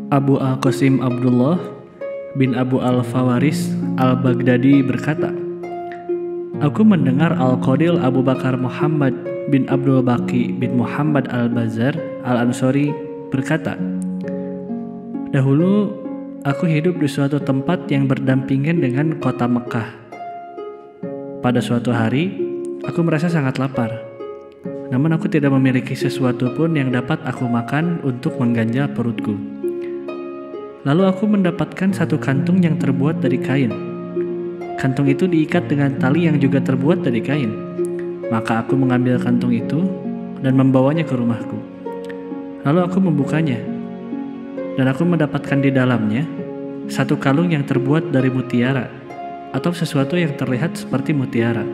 Abu Al-Qasim Abdullah bin Abu Al-Fawaris Al-Baghdadi berkata, "Aku mendengar Al-Qadil Abu Bakar Muhammad bin Abdul Baqi bin Muhammad Al-Bazar Al-Ansori berkata, dahulu aku hidup di suatu tempat yang berdampingan dengan kota Mekah. Pada suatu hari, aku merasa sangat lapar. Namun aku tidak memiliki sesuatu pun yang dapat aku makan untuk mengganjal perutku. Lalu aku mendapatkan satu kantung yang terbuat dari kain. Kantung itu diikat dengan tali yang juga terbuat dari kain. Maka aku mengambil kantung itu dan membawanya ke rumahku. Lalu aku membukanya, dan aku mendapatkan di dalamnya satu kalung yang terbuat dari mutiara, atau sesuatu yang terlihat seperti mutiara.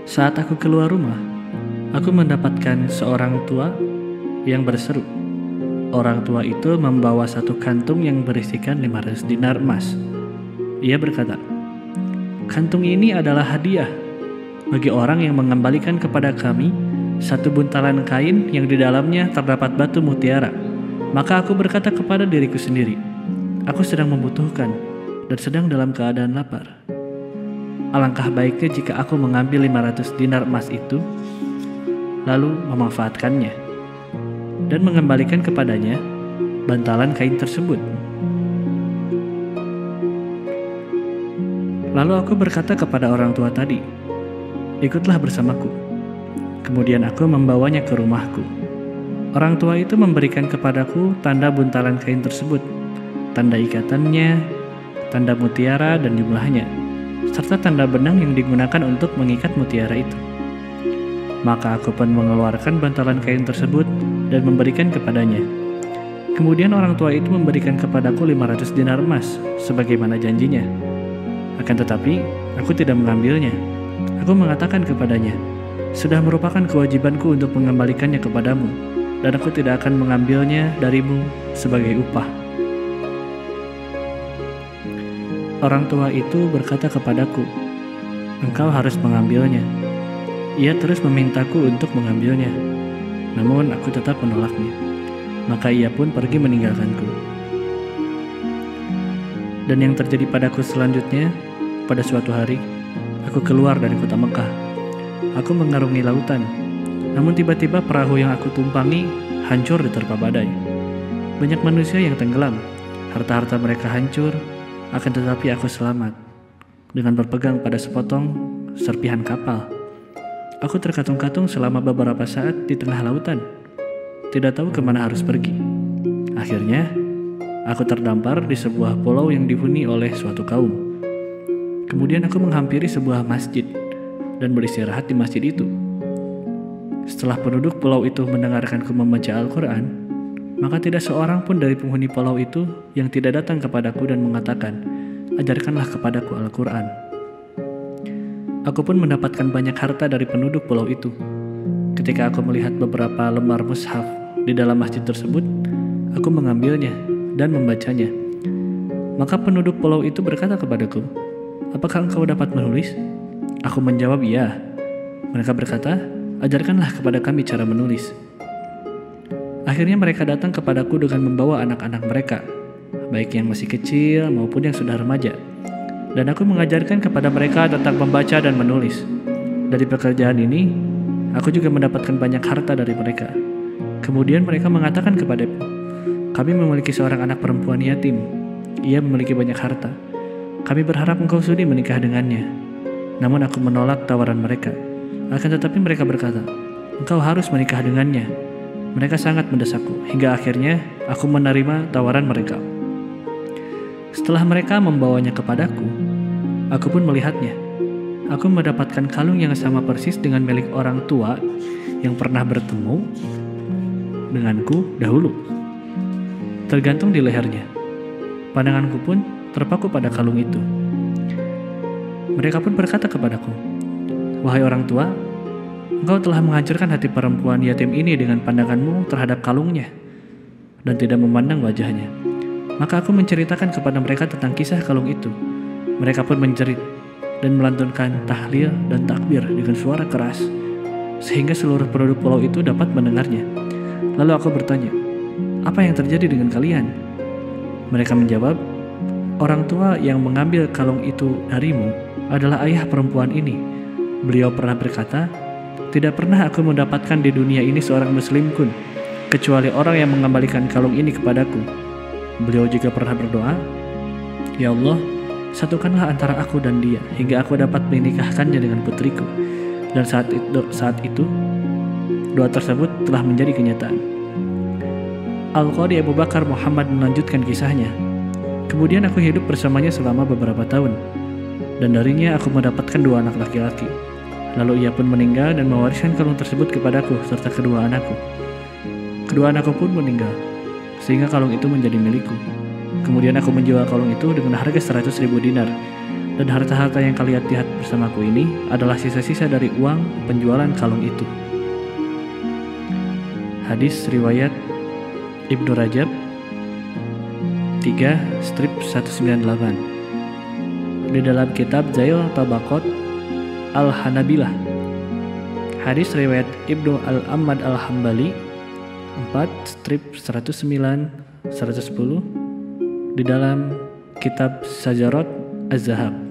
Saat aku keluar rumah, aku mendapatkan seorang tua yang berseru. Orang tua itu membawa satu kantung yang berisikan 500 dinar emas. Ia berkata, "Kantung ini adalah hadiah bagi orang yang mengembalikan kepada kami satu buntalan kain yang di dalamnya terdapat batu mutiara." Maka aku berkata kepada diriku sendiri, aku sedang membutuhkan dan sedang dalam keadaan lapar. Alangkah baiknya jika aku mengambil 500 dinar emas itu, lalu memanfaatkannya dan mengembalikan kepadanya bantalan kain tersebut. Lalu aku berkata kepada orang tua tadi, "Ikutlah bersamaku." Kemudian aku membawanya ke rumahku. Orang tua itu memberikan kepadaku tanda buntalan kain tersebut, tanda ikatannya, tanda mutiara dan jumlahnya, serta tanda benang yang digunakan untuk mengikat mutiara itu. Maka aku pun mengeluarkan bantalan kain tersebut dan memberikan kepadanya. Kemudian orang tua itu memberikan kepadaku 500 dinar emas sebagaimana janjinya. Akan tetapi, aku tidak mengambilnya. Aku mengatakan kepadanya, "Sudah merupakan kewajibanku untuk mengembalikannya kepadamu, dan aku tidak akan mengambilnya darimu sebagai upah." Orang tua itu berkata kepadaku, "Engkau harus mengambilnya." Ia terus memintaku untuk mengambilnya, namun aku tetap menolaknya. Maka ia pun pergi meninggalkanku. Dan yang terjadi padaku selanjutnya, pada suatu hari, aku keluar dari kota Mekah. Aku mengarungi lautan, namun tiba-tiba perahu yang aku tumpangi hancur diterpa badai. Banyak manusia yang tenggelam, harta-harta mereka hancur, akan tetapi aku selamat dengan berpegang pada sepotong serpihan kapal. Aku terkatung-katung selama beberapa saat di tengah lautan, tidak tahu kemana harus pergi. Akhirnya, aku terdampar di sebuah pulau yang dihuni oleh suatu kaum. Kemudian aku menghampiri sebuah masjid dan beristirahat di masjid itu. Setelah penduduk pulau itu mendengarkanku membaca Al-Quran, maka tidak seorang pun dari penghuni pulau itu yang tidak datang kepadaku dan mengatakan, "Ajarkanlah kepadaku Al-Quran." Aku pun mendapatkan banyak harta dari penduduk pulau itu. Ketika aku melihat beberapa lembar mushaf di dalam masjid tersebut, aku mengambilnya dan membacanya. Maka penduduk pulau itu berkata kepadaku, "Apakah engkau dapat menulis?" Aku menjawab, "Iya." Mereka berkata, "Ajarkanlah kepada kami cara menulis." Akhirnya mereka datang kepadaku dengan membawa anak-anak mereka, baik yang masih kecil maupun yang sudah remaja. Dan aku mengajarkan kepada mereka tentang membaca dan menulis. Dari pekerjaan ini, aku juga mendapatkan banyak harta dari mereka. Kemudian mereka mengatakan kepadaku, "Kami memiliki seorang anak perempuan yatim. Ia memiliki banyak harta. Kami berharap engkau sudi menikah dengannya." Namun aku menolak tawaran mereka. Akan tetapi mereka berkata, "Engkau harus menikah dengannya." Mereka sangat mendesakku, hingga akhirnya aku menerima tawaran mereka. Setelah mereka membawanya kepadaku, aku pun melihatnya. Aku mendapatkan kalung yang sama persis dengan milik orang tua yang pernah bertemu denganku dahulu, tergantung di lehernya. Pandanganku pun terpaku pada kalung itu. Mereka pun berkata kepadaku, "Wahai orang tua, engkau telah menghancurkan hati perempuan yatim ini dengan pandanganmu terhadap kalungnya dan tidak memandang wajahnya." Maka aku menceritakan kepada mereka tentang kisah kalung itu. Mereka pun menjerit dan melantunkan tahlil dan takbir dengan suara keras, sehingga seluruh penduduk pulau itu dapat mendengarnya. Lalu aku bertanya, "Apa yang terjadi dengan kalian?" Mereka menjawab, "Orang tua yang mengambil kalung itu darimu adalah ayah perempuan ini. Beliau pernah berkata, 'Tidak pernah aku mendapatkan di dunia ini seorang muslim pun, kecuali orang yang mengembalikan kalung ini kepadaku.' Beliau juga pernah berdoa, 'Ya Allah, satukanlah antara aku dan dia hingga aku dapat menikahkannya dengan putriku.' Dan saat itu doa tersebut telah menjadi kenyataan." Al-Qadhi Abu Bakar Muhammad melanjutkan kisahnya, "Kemudian aku hidup bersamanya selama beberapa tahun, dan darinya aku mendapatkan 2 anak laki-laki. Lalu ia pun meninggal dan mewariskan kalung tersebut kepadaku serta kedua anakku. Kedua anakku pun meninggal, sehingga kalung itu menjadi milikku. Kemudian aku menjual kalung itu dengan harga 100.000 dinar, dan harta-harta yang kalian lihat bersamaku ini adalah sisa-sisa dari uang penjualan kalung itu." Hadis riwayat Ibnu Rajab 3/198 di dalam kitab Zail Tabaqat Al-Hanabilah. Hadis riwayat Ibnu Al-Ammad Al-Hambali 4/109-110 di dalam kitab Sajarat Az-Zahab.